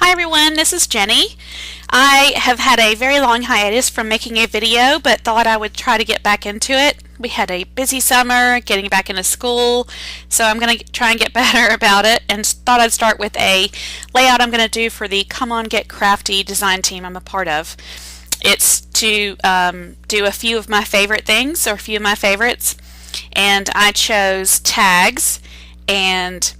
Hi everyone, this is Jenny. I have had a very long hiatus from making a video, but thought I would try to get back into it. We had a busy summer, getting back into school, so I'm going to try and get better about it, and thought I'd start with a layout I'm going to do for the Come On Get Crafty design team I'm a part of. It's to do a few of my favorite things, or a few of my favorites, and I chose tags, and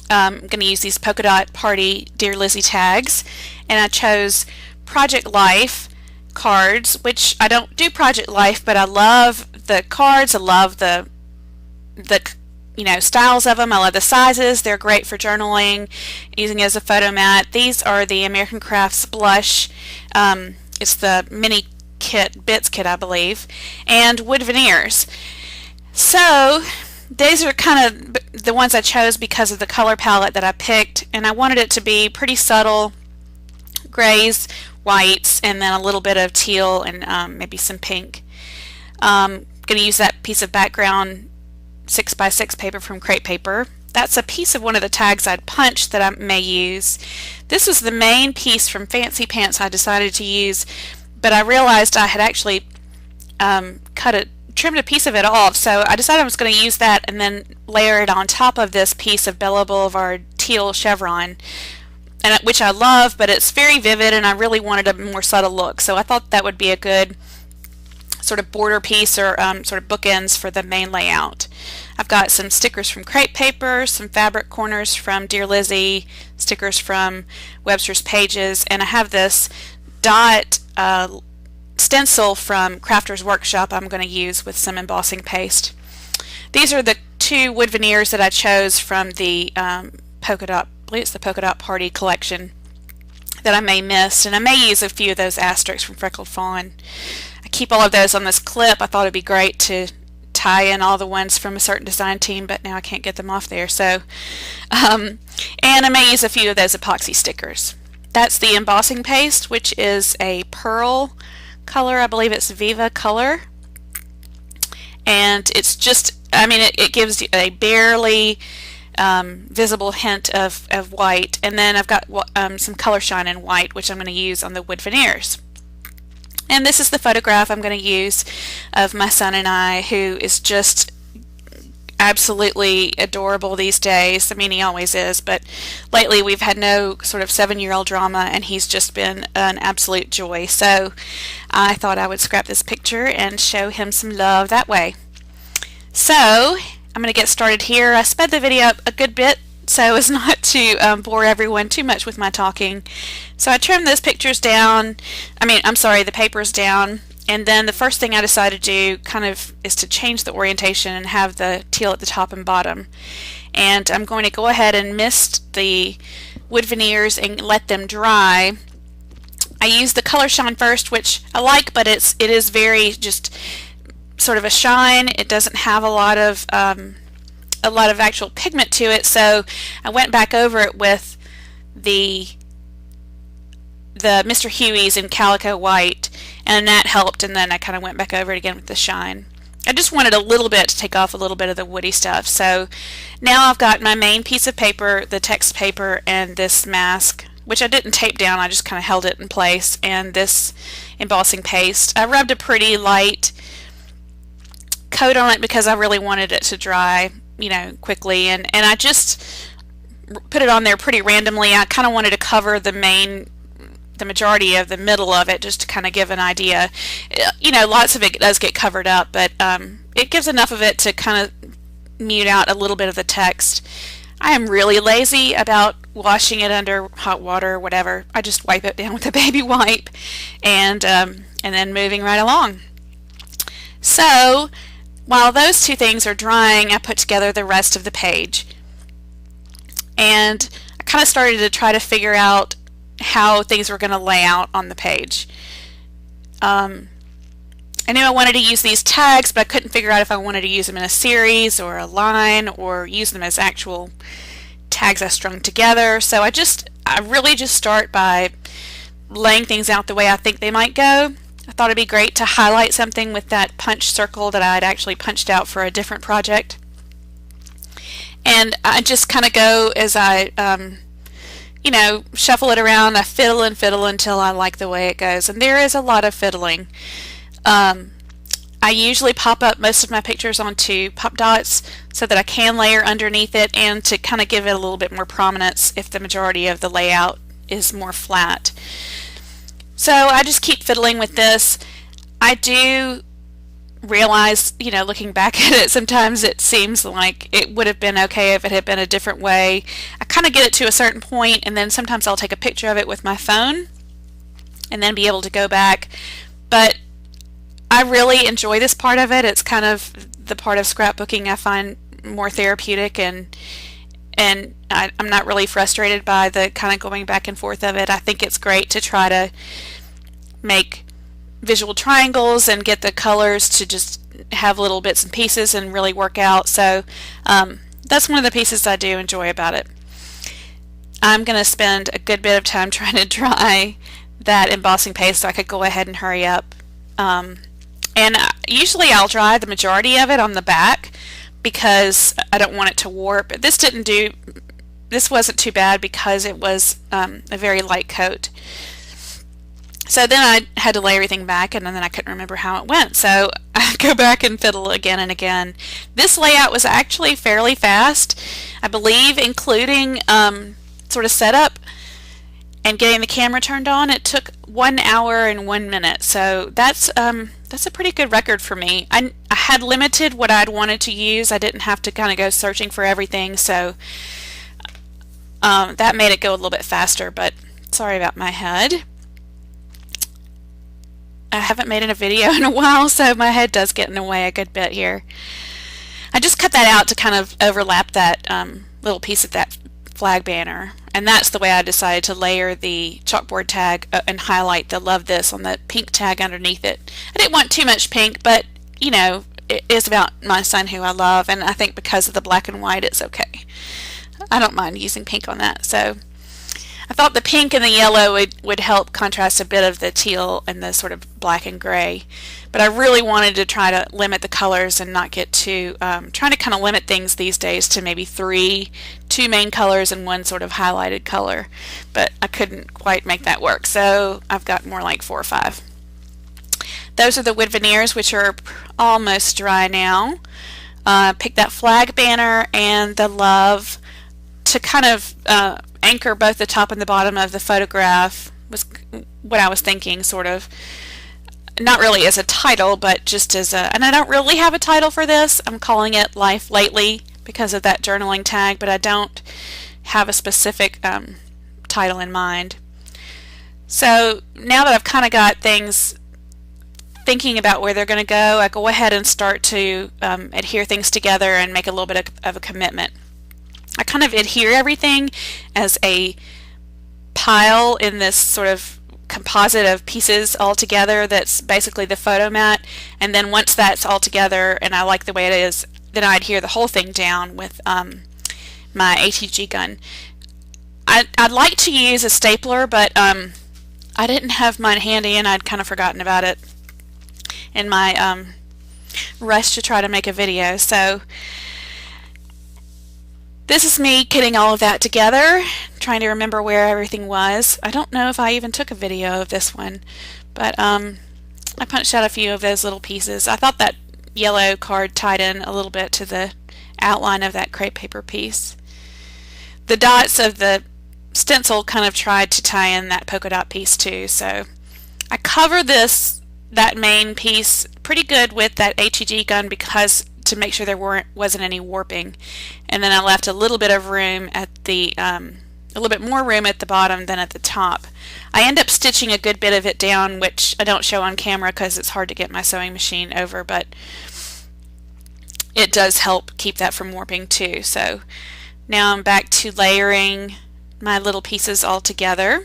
I'm going to use these polka dot party Dear Lizzie tags, and I chose Project Life cards, which I don't do Project Life, but I love the cards. I love the styles of them. I love the sizes. They're great for journaling, using as a photo mat. These are the American Crafts blush. It's the mini kit, bits kit, I believe, and wood veneers. So these are kind of the ones I chose because of the color palette that I picked, and I wanted it to be pretty subtle grays, whites, and then a little bit of teal and maybe some pink. I'm going to use that piece of background 6x6 paper from Crepe Paper. That's a piece of one of the tags I'd punched that I may use. This was the main piece from Fancy Pants I decided to use, but I realized I had actually trimmed a piece of it off, so I decided I was going to use that and then layer it on top of this piece of Bella Boulevard teal chevron, which I love, but it's very vivid and I really wanted a more subtle look, so I thought that would be a good sort of border piece or sort of bookends for the main layout. I've got some stickers from Crepe Paper, some fabric corners from Dear Lizzie, stickers from Webster's Pages, and I have this dot stencil from Crafter's Workshop I'm going to use with some embossing paste. These are the two wood veneers that I chose from the polka dot, I believe it's the polka dot party collection that I may miss, and I may use a few of those asterisks from Freckled Fawn. I keep all of those on this clip. I thought it'd be great to tie in all the ones from a certain design team, but now I can't get them off there. So, and I may use a few of those epoxy stickers. That's the embossing paste, which is a pearl color. I believe it's Viva color, and it's just, I mean, it gives you a barely visible hint of white, and then I've got some color shine in white, which I'm going to use on the wood veneers. And this is the photograph I'm going to use of my son and I, who is just absolutely adorable these days. I mean, he always is, but lately we've had no sort of 7-year-old drama, and he's just been an absolute joy. So I thought I would scrap this picture and show him some love that way. So I'm going to get started here. I sped the video up a good bit so as not to bore everyone too much with my talking. So I trimmed those pictures down, the papers down, and then the first thing I decided to do kind of is to change the orientation and have the teal at the top and bottom. And I'm going to go ahead and mist the wood veneers and let them dry. I use the color shine first, which I like, but it is very just sort of a shine. It doesn't have a lot of actual pigment to it, so I went back over it with the Mr. Huey's in Calico White, and that helped, and then I kind of went back over it again with the shine. I just wanted a little bit to take off a little bit of the woody stuff. So now I've got my main piece of paper, the text paper, and this mask, which I didn't tape down, I just kind of held it in place, and this embossing paste. I rubbed a pretty light coat on it because I really wanted it to dry, quickly, and I just put it on there pretty randomly. I kind of wanted to cover the majority of the middle of it, just to kind of give an idea. Lots of it does get covered up, but it gives enough of it to kind of mute out a little bit of the text. I am really lazy about washing it under hot water or whatever. I just wipe it down with a baby wipe, and then moving right along. So while those two things are drying, I put together the rest of the page, and I kind of started to try to figure out how things were going to lay out on the page. I knew I wanted to use these tags, but I couldn't figure out if I wanted to use them in a series or a line, or use them as actual tags I strung together. So I really just start by laying things out the way I think they might go. I thought it'd be great to highlight something with that punch circle that I'd actually punched out for a different project. And I just kind of go as I you know, shuffle it around. I fiddle and fiddle until I like the way it goes. And there is a lot of fiddling. I usually pop up most of my pictures onto pop dots so that I can layer underneath it and to kind of give it a little bit more prominence if the majority of the layout is more flat. So I just keep fiddling with this. I do realize, you know, looking back at it, sometimes it seems like it would have been okay if it had been a different way. I kind of get it to a certain point, and then sometimes I'll take a picture of it with my phone and then be able to go back. But I really enjoy this part of it. It's kind of the part of scrapbooking I find more therapeutic, and I'm not really frustrated by the kind of going back and forth of it. I think it's great to try to make visual triangles and get the colors to just have little bits and pieces and really work out. So that's one of the pieces I do enjoy about it. I'm going to spend a good bit of time trying to dry that embossing paste so I could go ahead and hurry up. And usually I'll dry the majority of it on the back because I don't want it to warp. This wasn't too bad because it was a very light coat. So then I had to lay everything back, and then I couldn't remember how it went. So I go back and fiddle again and again. This layout was actually fairly fast, I believe, including sort of setup and getting the camera turned on. It took 1 hour and 1 minute. So that's a pretty good record for me. I had limited what I'd wanted to use. I didn't have to kind of go searching for everything, so that made it go a little bit faster, but sorry about my head. I haven't made a video in a while, so my head does get in the way a good bit here. I just cut that out to kind of overlap that little piece of that flag banner, and that's the way I decided to layer the chalkboard tag and highlight the "Love This" on the pink tag underneath it. I didn't want too much pink, but you know, it is about my son who I love, and I think because of the black and white it's okay. I don't mind using pink on that. So I thought the pink and the yellow would help contrast a bit of the teal and the sort of black and gray. But I really wanted to try to limit the colors and not get too, trying to kind of limit things these days to maybe two main colors and one sort of highlighted color. But I couldn't quite make that work, so I've got more like 4 or 5. Those are the wood veneers, which are almost dry now. Pick that flag banner and the love to kind of anchor both the top and the bottom of the photograph was what I was thinking, sort of. Not really as a title, but just as a, and I don't really have a title for this. I'm calling it Life Lately because of that journaling tag, but I don't have a specific title in mind. So now that I've kind of got things thinking about where they're going to go, I go ahead and start to adhere things together and make a little bit of a commitment. I kind of adhere everything as a pile in this sort of composite of pieces all together that's basically the photo mat, and then once that's all together and I like the way it is, then I adhere the whole thing down with my ATG gun. I'd like to use a stapler, but I didn't have mine handy and I'd kind of forgotten about it in my rush to try to make a video. So this is me getting all of that together, trying to remember where everything was. I don't know if I even took a video of this one, but I punched out a few of those little pieces. I thought that yellow card tied in a little bit to the outline of that crepe paper piece. The dots of the stencil kind of tried to tie in that polka dot piece too, so I covered that main piece pretty good with that HEG gun because to make sure there wasn't any warping, and then I left a little bit of room at the a little bit more room at the bottom than at the top. I end up stitching a good bit of it down, which I don't show on camera because it's hard to get my sewing machine over, but it does help keep that from warping too. So now I'm back to layering my little pieces all together.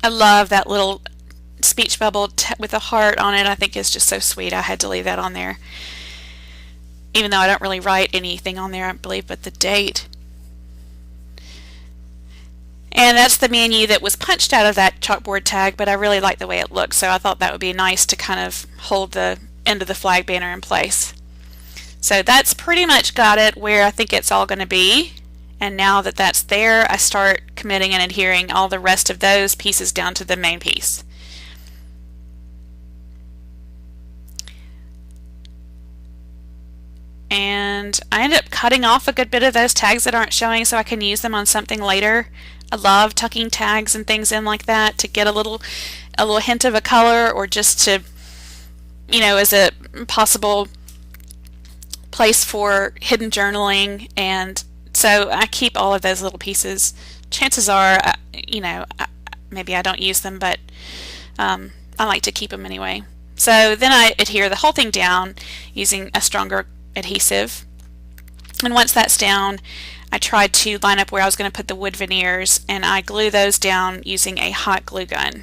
I love that little speech bubble with a heart on it. I think it's just so sweet. I had to leave that on there, even though I don't really write anything on there, I believe, but the date. And that's the menu that was punched out of that chalkboard tag, but I really like the way it looks, so I thought that would be nice to kind of hold the end of the flag banner in place. So that's pretty much got it where I think it's all going to be. And now that that's there, I start committing and adhering all the rest of those pieces down to the main piece. And I ended up cutting off a good bit of those tags that aren't showing so I can use them on something later. I love tucking tags and things in like that to get a little hint of a color, or just to, you know, as a possible place for hidden journaling. And so I keep all of those little pieces. Chances are, you know, maybe I don't use them, but I like to keep them anyway. So then I adhere the whole thing down using a stronger adhesive. And once that's down, I tried to line up where I was going to put the wood veneers, and I glue those down using a hot glue gun.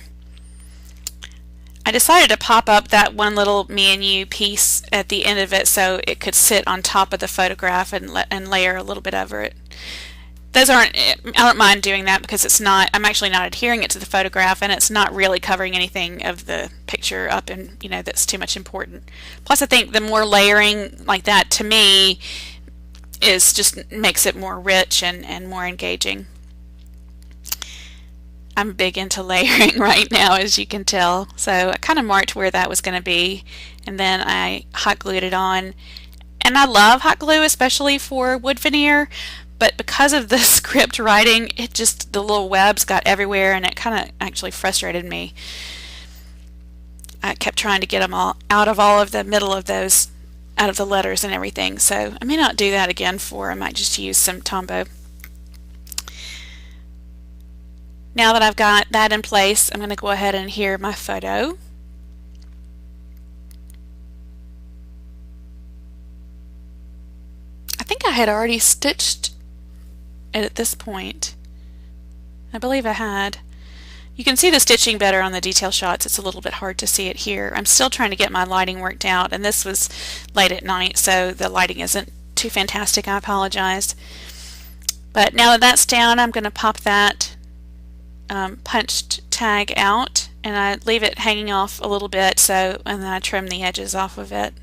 I decided to pop up that one little me and you piece at the end of it so it could sit on top of the photograph and layer a little bit over it. I don't mind doing that because I'm actually not adhering it to the photograph, and it's not really covering anything of the picture up, and you know, that's too much important. Plus I think the more layering like that, to me, just makes it more rich and more engaging. I'm big into layering right now, as you can tell. So I kind of marked where that was going to be, and then I hot glued it on. And I love hot glue, especially for wood veneer, but because of the script writing, the little webs got everywhere, and it kind of actually frustrated me. I kept trying to get them all out of all of the middle of those, out of the letters and everything. So I may not do that again I might just use some Tombow. Now that I've got that in place, I'm going to go ahead and adhere my photo. I think I had already stitched it at this point. I believe I had. You can see the stitching better on the detail shots. It's a little bit hard to see it here. I'm still trying to get my lighting worked out, and this was late at night, so the lighting isn't too fantastic. I apologize. But now that that's down, I'm going to pop that punched tag out, and I leave it hanging off a little bit, and then I trim the edges off of it.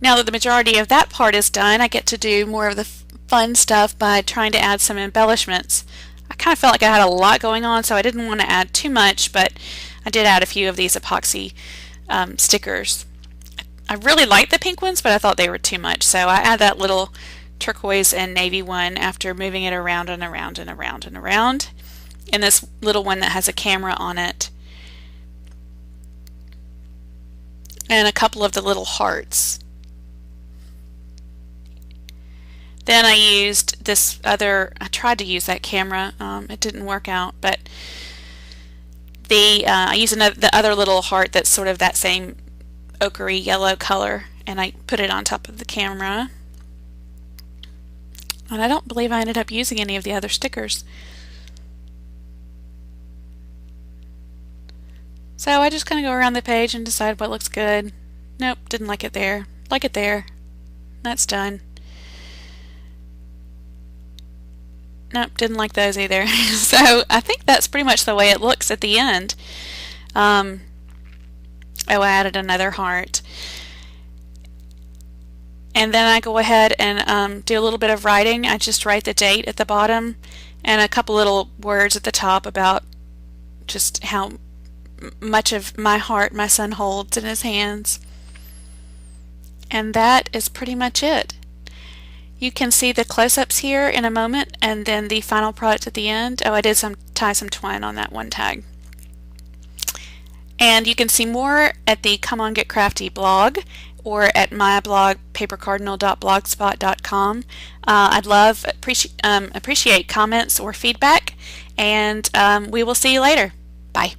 Now that the majority of that part is done, I get to do more of the fun stuff by trying to add some embellishments. I kind of felt like I had a lot going on, so I didn't want to add too much, but I did add a few of these epoxy stickers. I really liked the pink ones, but I thought they were too much, so I add that little turquoise and navy one after moving it around and around and around and around, and this little one that has a camera on it, and a couple of the little hearts. Then I used this other, I tried to use that camera, it didn't work out, but I used the other little heart that's sort of that same ochre yellow color, and I put it on top of the camera. And I don't believe I ended up using any of the other stickers. So I just kind of go around the page and decide what looks good. Nope, didn't like it there. Like it there. That's done. Nope, didn't like those either. So I think that's pretty much the way it looks at the end. Oh, I added another heart. And then I go ahead and do a little bit of writing. I just write the date at the bottom and a couple little words at the top about just how much of my heart my son holds in his hands. And that is pretty much it. You can see the close-ups here in a moment, and then the final product at the end. Oh, I did tie some twine on that one tag. And you can see more at the Come On Get Crafty blog or at my blog, papercardinal.blogspot.com. I'd appreciate comments or feedback, and we will see you later. Bye.